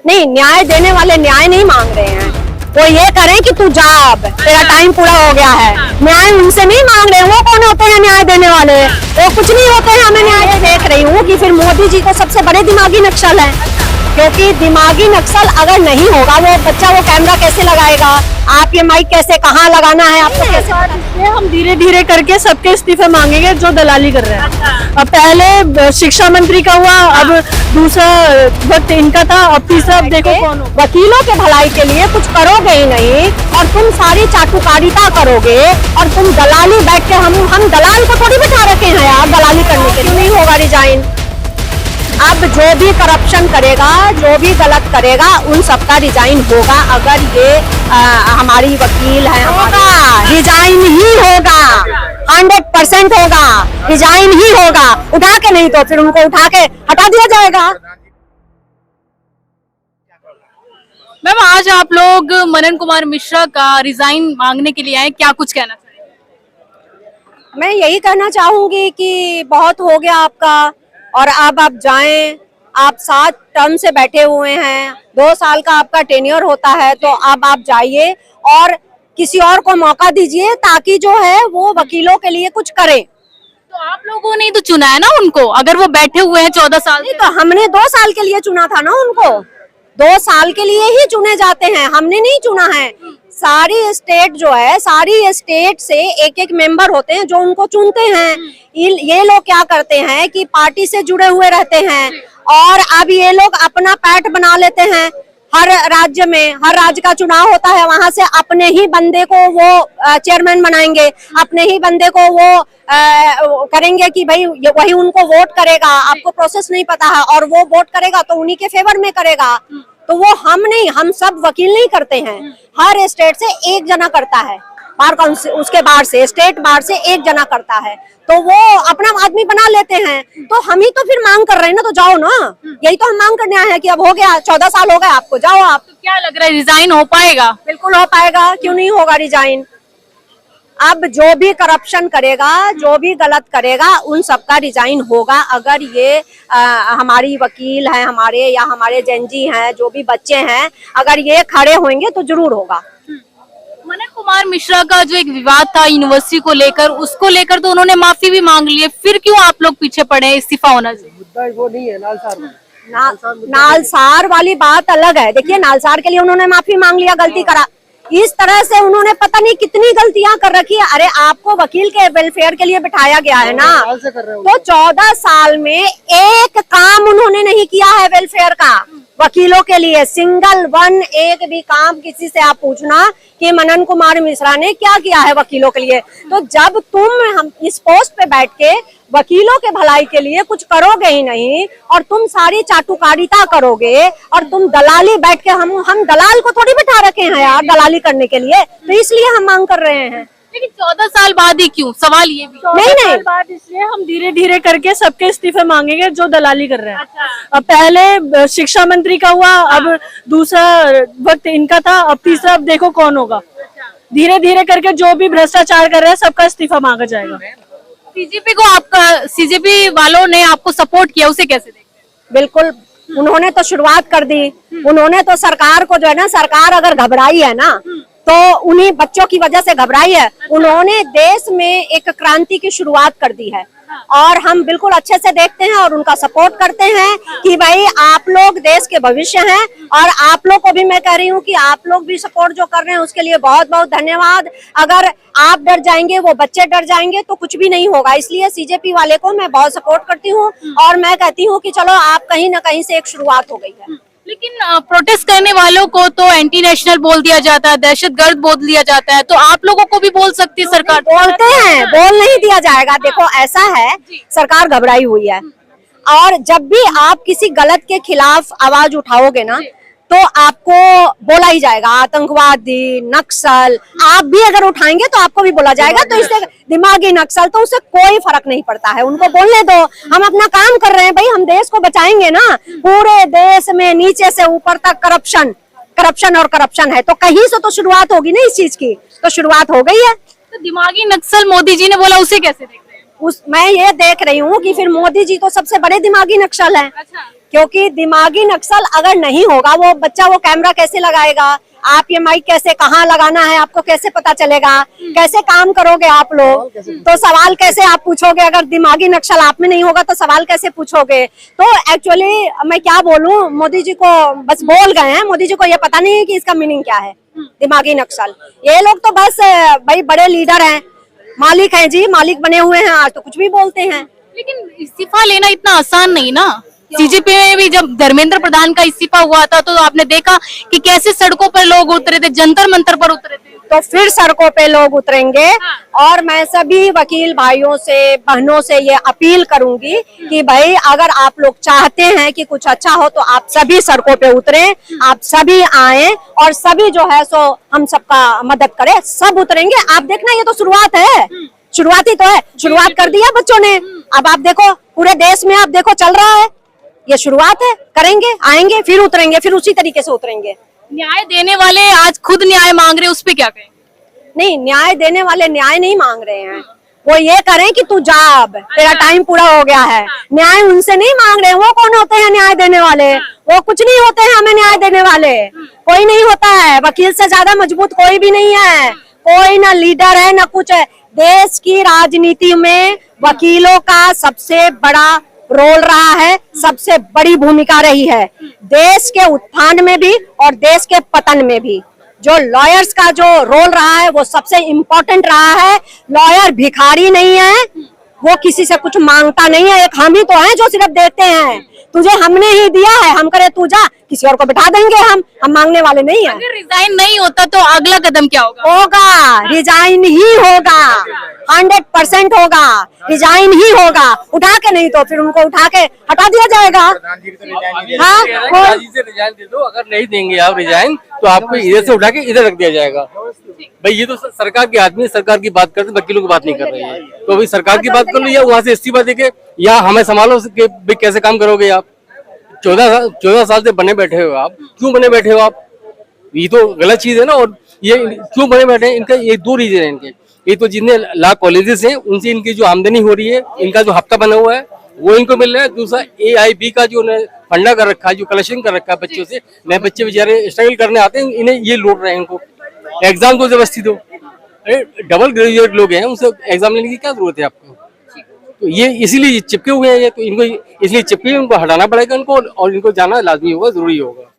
नहीं, न्याय देने वाले न्याय नहीं मांग रहे हैं। वो ये करें कि तू जा, अब तेरा टाइम पूरा हो गया है। न्याय उनसे नहीं मांग रहे हैं। वो कौन होते हैं न्याय देने वाले? वो कुछ नहीं होते हैं। हमें न्याय देख रही हूँ कि फिर मोदी जी तो सबसे बड़े दिमागी नक्सल है, क्योंकि दिमागी नक्सल अगर नहीं होगा वो बच्चा वो कैमरा कैसे लगाएगा? आप ये माइक कैसे कहाँ लगाना है आपको कैसे? इसलिए हम धीरे धीरे करके सबके इस्तीफे मांगेंगे जो दलाली कर रहे हैं। अब पहले शिक्षा मंत्री का हुआ, अब दूसरा वक्त इनका था, अब तीसरा अब देखो कौन होगा। वकीलों के भलाई के लिए कुछ करोगे ही नहीं और तुम सारी चाटुकारिता करोगे और तुम दलाली बैठ के हम दलाल को थोड़ी बिठा रखे हैं यार दलाली करने के लिए। नहीं होगा रिजाइन। अब जो भी करप्शन करेगा, जो भी गलत करेगा, उन सबका रिजाइन होगा। अगर ये हमारी वकील है, होगा रिजाइन ही होगा, 100% होगा, रिजाइन ही होगा। उठा के नहीं तो फिर उनको उठा के हटा दिया जाएगा। मैम, आज आप लोग मनन कुमार मिश्रा का रिजाइन मांगने के लिए आए, क्या कुछ कहना चाहेंगे? मैं यही कहना चाहूंगी कि बहुत हो गया आपका और अब आप जाएं। आप 7 टर्म से बैठे हुए हैं, 2 साल का आपका टेन्योर होता है, तो अब आप जाइए और किसी और को मौका दीजिए ताकि जो है वो वकीलों के लिए कुछ करे। तो आप लोगों ने तो चुना है ना उनको, अगर वो बैठे हुए हैं 14 साल नहीं तो हमने 2 साल के लिए चुना था ना उनको। 2 साल के लिए ही चुने जाते हैं, हमने नहीं चुना है। सारी स्टेट जो है, सारी स्टेट से एक एक मेंबर होते हैं जो उनको चुनते हैं। ये लोग क्या करते हैं कि पार्टी से जुड़े हुए रहते हैं और अब ये लोग अपना पैठ बना लेते हैं। हर राज्य में, हर राज्य का चुनाव होता है, वहां से अपने ही बंदे को वो चेयरमैन बनाएंगे, अपने ही बंदे को वो करेंगे कि भाई वही उनको वोट करेगा। आपको प्रोसेस नहीं पता है और वो वोट करेगा तो उन्हीं के फेवर में करेगा। तो वो हम नहीं, हम सब वकील नहीं करते हैं। हर स्टेट से एक जना करता है, बार काउंसिल, उसके बाहर से स्टेट बाहर से एक जना करता है, तो वो अपना आदमी बना लेते हैं। तो हम ही तो फिर मांग कर रहे हैं ना, तो जाओ ना। यही तो हम मांग करने आए हैं कि अब हो गया, 14 साल हो गए आपको, जाओ आप। तो क्या लग रहा है, रिजाइन हो पाएगा? बिल्कुल हो पाएगा, क्यों नहीं होगा रिजाइन। अब जो भी करप्शन करेगा, जो भी गलत करेगा, उन सबका रिजाइन होगा। अगर ये हमारी वकील हैं हमारे या हमारे जेनजी हैं, जो भी बच्चे हैं, अगर ये खड़े होंगे तो जरूर होगा। मनन कुमार मिश्रा का जो एक विवाद था यूनिवर्सिटी को लेकर, उसको लेकर तो उन्होंने माफी भी मांग ली है, फिर क्यों आप लोग पीछे पड़े हैं इस्तीफा होना चाहिए? मुद्दा वो नहीं है नालसार वाली बात अलग है। देखिए, नालसार के लिए उन्होंने माफी मांग लिया, गलती करा। इस तरह से उन्होंने पता नहीं कितनी गलतियां कर रखी है। अरे आपको वकील के वेलफेयर के लिए बिठाया गया है ना, तो 14 साल में एक काम उन्होंने नहीं किया है वेलफेयर का वकीलों के लिए। सिंगल वन एक भी काम किसी से आप पूछना कि मनन कुमार मिश्रा ने क्या किया है वकीलों के लिए। तो जब हम इस पोस्ट पे बैठ के वकीलों के भलाई के लिए कुछ करोगे ही नहीं और तुम सारी चाटुकारिता करोगे और तुम दलाली बैठ के, हम दलाल को थोड़ी बिठा रखे हैं यार दलाली करने के लिए, तो इसलिए हम मांग कर रहे हैं। लेकिन 14 साल बाद ही क्यों, सवाल ये भी। नहीं बाद इसलिए हम धीरे धीरे करके सबके इस्तीफे मांगेंगे जो दलाली कर रहे हैं। अब पहले शिक्षा मंत्री का हुआ, अब दूसरा वक्त इनका था, अब तीसरा अब देखो कौन होगा। धीरे धीरे करके जो भी भ्रष्टाचार कर रहे हैं सबका इस्तीफा मांगा जाएगा। सीजेपी वालों ने आपको सपोर्ट किया, उसे कैसे देखते हैं? बिल्कुल, उन्होंने तो शुरुआत कर दी। उन्होंने तो सरकार को जो है ना, सरकार अगर घबराई है ना तो उन्हीं बच्चों की वजह से घबराई है। उन्होंने देश में एक क्रांति की शुरुआत कर दी है और हम बिल्कुल अच्छे से देखते हैं और उनका सपोर्ट करते हैं कि भाई आप लोग देश के भविष्य हैं। और आप लोग को भी मैं कह रही हूँ कि आप लोग भी सपोर्ट जो कर रहे हैं उसके लिए बहुत बहुत धन्यवाद। अगर आप डर जाएंगे, वो बच्चे डर जाएंगे तो कुछ भी नहीं होगा। इसलिए सीजेपी वाले को मैं बहुत सपोर्ट करती हूँ और मैं कहती हूँ कि चलो आप कहीं ना कहीं से एक शुरुआत हो गई है। लेकिन प्रोटेस्ट करने वालों को तो एंटी नेशनल बोल दिया जाता है, दहशतगर्द बोल दिया जाता है, तो आप लोगों को भी बोल सकती है सरकार? बोलते हैं, बोल नहीं दिया जाएगा। देखो ऐसा है, सरकार घबराई हुई है और जब भी आप किसी गलत के खिलाफ आवाज उठाओगे ना तो आपको बोला ही जाएगा आतंकवादी, नक्सल। आप भी अगर उठाएंगे तो आपको भी बोला जाएगा। तो इससे दिमागी नक्सल, तो उससे कोई फर्क नहीं पड़ता है, उनको बोलने दो। हम अपना काम कर रहे हैं भाई, हम देश को बचाएंगे ना। पूरे देश में नीचे से ऊपर तक करप्शन और करप्शन है, तो कहीं से तो शुरुआत होगी ना इस चीज की, तो शुरुआत हो गई है। तो दिमागी नक्सल मोदी जी ने बोला, उसे कैसे देखते हैं? मैं ये देख रही हूँ कि फिर मोदी जी तो सबसे बड़े दिमागी नक्सल है, क्योंकि दिमागी नक्सल अगर नहीं होगा, वो बच्चा वो कैमरा कैसे लगाएगा, आप ये माइक कैसे कहाँ लगाना है आपको कैसे पता चलेगा, कैसे काम करोगे आप लोग, तो सवाल कैसे आप पूछोगे, अगर दिमागी नक्शल आप में नहीं होगा तो सवाल कैसे पूछोगे। तो एक्चुअली मैं क्या बोलूं, मोदी जी को बस बोल गए हैं, मोदी जी को ये पता नहीं है कि इसका मीनिंग क्या है दिमागी नक्सल। ये लोग तो बस भाई बड़े लीडर हैं, मालिक हैं जी, मालिक बने हुए हैं, आज तो कुछ भी बोलते हैं। लेकिन इस्तीफा लेना इतना आसान नहीं ना। सीजेपी में भी जब धर्मेंद्र प्रधान का इस्तीफा हुआ था तो आपने देखा कि कैसे सड़कों पर लोग उतरे थे, जंतर मंतर पर उतरे थे। तो फिर सड़कों पे लोग उतरेंगे। और मैं सभी वकील भाइयों से बहनों से ये अपील करूंगी कि भाई अगर आप लोग चाहते हैं कि कुछ अच्छा हो तो आप सभी सड़कों पे उतरें, आप सभी आए और सभी जो है सो हम सबका मदद करें, सब उतरेंगे। आप देखना ये तो शुरुआत है, शुरुआत ही तो है, शुरुआत कर दिया बच्चों ने। अब आप देखो पूरे देश में आप देखो चल रहा है, ये शुरुआत है, करेंगे, आएंगे, फिर उतरेंगे, फिर उसी तरीके से उतरेंगे। न्याय देने वाले आज खुद न्याय मांग रहे हैं, उस पे क्या कहें? नहीं, न्याय देने वाले न्याय नहीं मांग रहे हैं, वो ये करें कि तू जा, अब तेरा टाइम पूरा हो गया है। न्याय उनसे नहीं मांग रहे हैं, वो कौन होते हैं न्याय देने वाले, वो कुछ नहीं होते हैं हमें न्याय देने वाले, कोई नहीं होता है। वकील से ज्यादा मजबूत कोई भी नहीं है, कोई ना लीडर है ना कुछ है। देश की राजनीति में वकीलों का सबसे बड़ा रोल रहा है, सबसे बड़ी भूमिका रही है, देश के उत्थान में भी और देश के पतन में भी। जो लॉयर्स का जो रोल रहा है वो सबसे इम्पोर्टेंट रहा है। लॉयर भिखारी नहीं है, वो किसी से कुछ मांगता नहीं है, एक हम ही तो हैं जो सिर्फ देते हैं। तुझे हमने ही दिया है, हम करे तू जा, किसी और को बिठा देंगे, हम मांगने वाले नहीं है। अगर रिजाइन नहीं होता तो अगला कदम क्या होगा? होगा, रिजाइन ही होगा, 100% होगा, रिजाइन ही होगा। उठा के नहीं तो फिर उनको उठा के हटा दिया जाएगा। हाँ, से रिजाइन दे दो, अगर नहीं देंगे आप रिजाइन तो आपको इधर से उठा के इधर रख दिया जाएगा। भाई ये तो सरकार के आदमी सरकार की बात करते, वकीलों की बात नहीं कर रही है। तो अभी सरकार की बात कर लो या वहाँ से इस्तीफा देके या हमें संभालो कि भाई कैसे काम करोगे आप। 14 साल से बने बैठे हो आप, क्यों बने बैठे हो आप? ये तो गलत चीज है ना। और ये क्यों बने बैठे हैं, इनका ये 2 रीजन है इनके। एक तो जितने लॉ कॉलेजेस हैं उनसे इनकी जो आमदनी हो रही है, इनका जो हफ्ता बना हुआ है वो इनको मिल रहा है। दूसरा AIB का जो फंडा कर रखा है, जो कलेक्शन कर रखा है बच्चों से, नए बच्चे बेचारे स्ट्रगल करने आते हैं, इन्हें ये लूट रहे हैं। इनको एग्जाम तो जबरदस्ती दो, अरे डबल ग्रेजुएट लोग हैं, उनसे एग्जाम लेने की क्या जरूरत है आपको? तो ये इसीलिए चिपके हुए हैं, ये तो इनको इसलिए चिपके, उनको हटाना पड़ेगा इनको, और इनको जाना लाजमी होगा, जरूरी होगा।